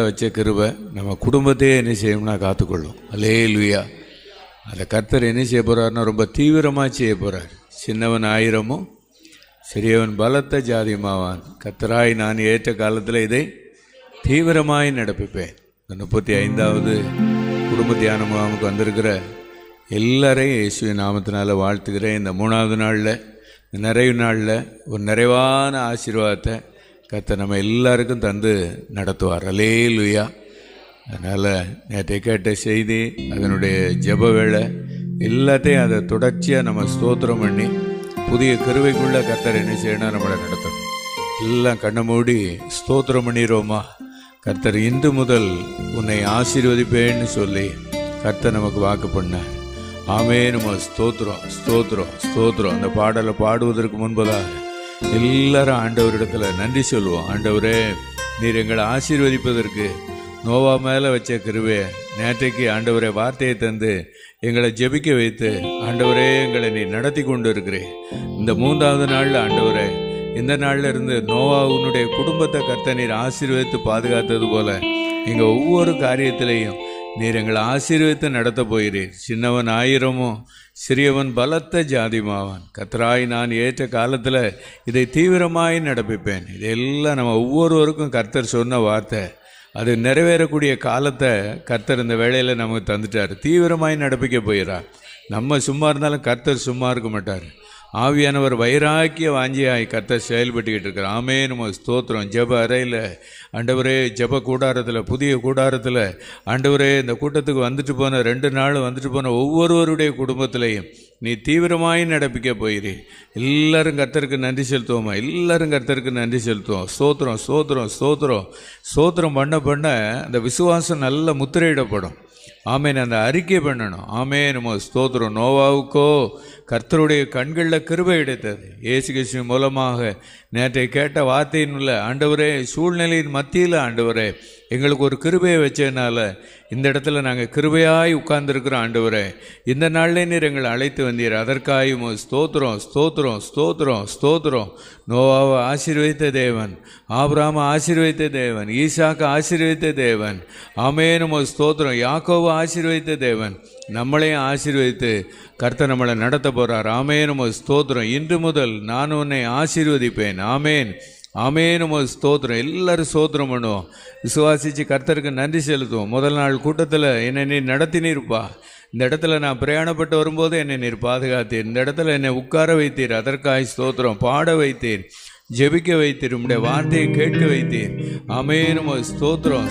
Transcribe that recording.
வச்ச கிருபை நம்ம குடும்பத்தையே என்ன செய்யணும்னா காத்துக்கொள்ளும். அல்லேலூயா. அதை கர்த்தர் என்ன செய்ய போகிறாருன்னா ரொம்ப தீவிரமாக செய்ய போகிறார். சின்னவன் ஆயிரமும் சிறியவன் பலத்த ஜாதியுமாவான். கர்த்தராய் நான் ஏற்ற காலத்தில் இதை தீவிரமாய் நடப்பிப்பேன். 35வது குடும்ப தியான முகாமுக்கு வந்திருக்கிற எல்லாரையும் இயேசுவின் நாமத்தினால வாழ்த்துக்கிறேன். இந்த 3வது நாளில், இந்த நிறைவு நாளில் ஒரு நிறைவான ஆசீர்வாதத்தை கர்த்தர் நம்ம எல்லாருக்கும் தந்து நடத்துவார். அல்லேலூயா. அதனால் நேற்றை கேட்ட செய்தி, அதனுடைய ஜெப வேளை எல்லாத்தையும் அதை தொடர்ச்சியாக நம்ம ஸ்தோத்திரம் பண்ணி புதிய கிருபைக்குள்ள கர்த்தர் என்ன செய்யணும், நம்மளை நடத்தணும். எல்லாம் கண்ணை மூடி ஸ்தோத்திரம் பண்ணிடுவோமா? கர்த்தர் இன்று முதல் உன்னை ஆசீர்வதிப்பேன்னு சொல்லி கர்த்தர் நமக்கு வாக்கு பண்ணார். ஆமே. நம்ம ஸ்தோத்திரம் ஸ்தோத்திரம் ஸ்தோத்திரம். அந்த பாடலை பாடுவதற்கு முன்பதாக எல்லாரும் ஆண்டவரிடத்தில் நன்றி சொல்லுவோம். ஆண்டவரே, நீர் எங்களை ஆசீர்வதிப்பதற்கு நோவா மேலே வச்ச கிருபை, நேற்றைக்கு ஆண்டவரே வார்த்தையை தந்து எங்களை ஜெபிக்க வைத்து ஆண்டவரே எங்களை நீ நடத்தி கொண்டு இருக்கிறேன். இந்த 3வது நாளில் ஆண்டவரே, இந்த நாளில் இருந்து நோவாவுனுடைய குடும்பத்தை கர்த்தர் நீர் ஆசீர்வதித்து பாதுகாத்தது போல எங்கள் ஒவ்வொரு காரியத்திலையும் நீர் எங்களை ஆசீர்வதித்து நடத்த போகிறீர். சின்னவன் ஆயிரமும் சிறியவன் பலத்த ஜாதியுமாவான். கர்த்தராய் நான் ஏற்ற காலத்தில் இதை தீவிரமாய் நடப்பிப்பேன். இதெல்லாம் நம்ம ஒவ்வொருவருக்கும் கர்த்தர் சொன்ன வார்த்தை. அது நிறைவேறக்கூடிய காலத்தை கர்த்தர் இந்த வேளையில் நமக்கு தந்துட்டார். தீவிரமாய் நடப்பிக்க போகிறார். நம்ம சும்மா இருந்தாலும் கர்த்தர் சும்மா இருக்க மாட்டார். ஆவியானவர் வைராக்கிய வாஞ்சியாய் கர்த்தர் செயல்பட்டுக்கிட்டு இருக்கிறார். ஆமே. நம்ம ஸ்தோத்திரம். ஜெப அறையில் ஆண்டவரே, ஜெப கூடாரத்தில், புதிய கூடாரத்தில் ஆண்டவரே, இந்த கூட்டத்துக்கு வந்துட்டு போன 2 நாள் வந்துட்டு போன ஒவ்வொருவருடைய குடும்பத்திலையும் நீ தீவிரமாய் நடப்பிக்க போகிறீ. எல்லாரும் கர்த்தருக்கு நன்றி செலுத்துவோமா? எல்லாரும் கர்த்தருக்கு நன்றி செலுத்துவோம். ஸ்தோத்திரம் ஸ்தோத்திரம் ஸ்தோத்திரம் ஸ்தோத்திரம் பண்ண பண்ண அந்த விசுவாசம் நல்ல முத்திரையிடப்படும். ஆமேன். அந்த அறிக்கை பண்ணணும். ஆமே. நம்ம ஸ்தோத்திரம். நோவாவுக்கோ கர்த்தருடைய கண்களில் கிருபை கிடைத்தது. இயேசு கிறிஸ்து மூலமாக நேற்றை கேட்ட வார்த்தையின் உள்ள ஆண்டவரே, சூழ்நிலையின் மத்தியில் ஆண்டவரே எங்களுக்கு ஒரு கிருபையை வச்சதுனால இந்த இடத்துல நாங்கள் கிருபையாய் உட்கார்ந்துருக்கிறோம். ஆண்டவரே, இந்த நாளிலே நீர் எங்களை அழைத்து வந்தீர். அதற்காயும் ஸ்தோத்திரம் ஸ்தோத்திரம் ஸ்தோத்திரம் ஸ்தோத்திரம். நோவாவை ஆசீர்வதித்த தேவன், ஆபிரகாமை ஆசீர்வதித்த தேவன், ஈசாக்கு ஆசீர்வதித்த தேவன். ஆமே. நம்ம ஸ்தோத்திரம். யாக்கோவை ஆசீர்வதித்த தேவன் நம்மளையும் ஆசீர்வதித்து கர்த்தர் நம்மளை நடத்த போகிறார். ஆமே. நம்ம ஸ்தோத்திரம். இன்று முதல் நான் உன்னை ஆசீர்வதிப்பேன். ஆமேன். ஆமே. நம்ம ஸ்தோத்திரம். எல்லாரும் ஸ்தோத்திரம் பண்ணுவோம். விசுவாசித்து கர்த்தருக்கு நன்றி செலுத்துவோம். முதல் நாள் கூட்டத்தில் என்னை நீர் நடத்தினீர்ப்பா. இந்த இடத்துல நான் பிரயாணப்பட்டு வரும்போது என்னை நீர் பாதுகாத்தீர். இந்த இடத்துல என்னை உட்கார வைத்தீர். அதற்காய் ஸ்தோத்திரம். பாட வைத்தீர், ஜெபிக்க வைத்தீர், உம்முடைய வார்த்தையை கேட்க வைத்தீர். ஆமே. நம்ம ஸ்தோத்திரம்.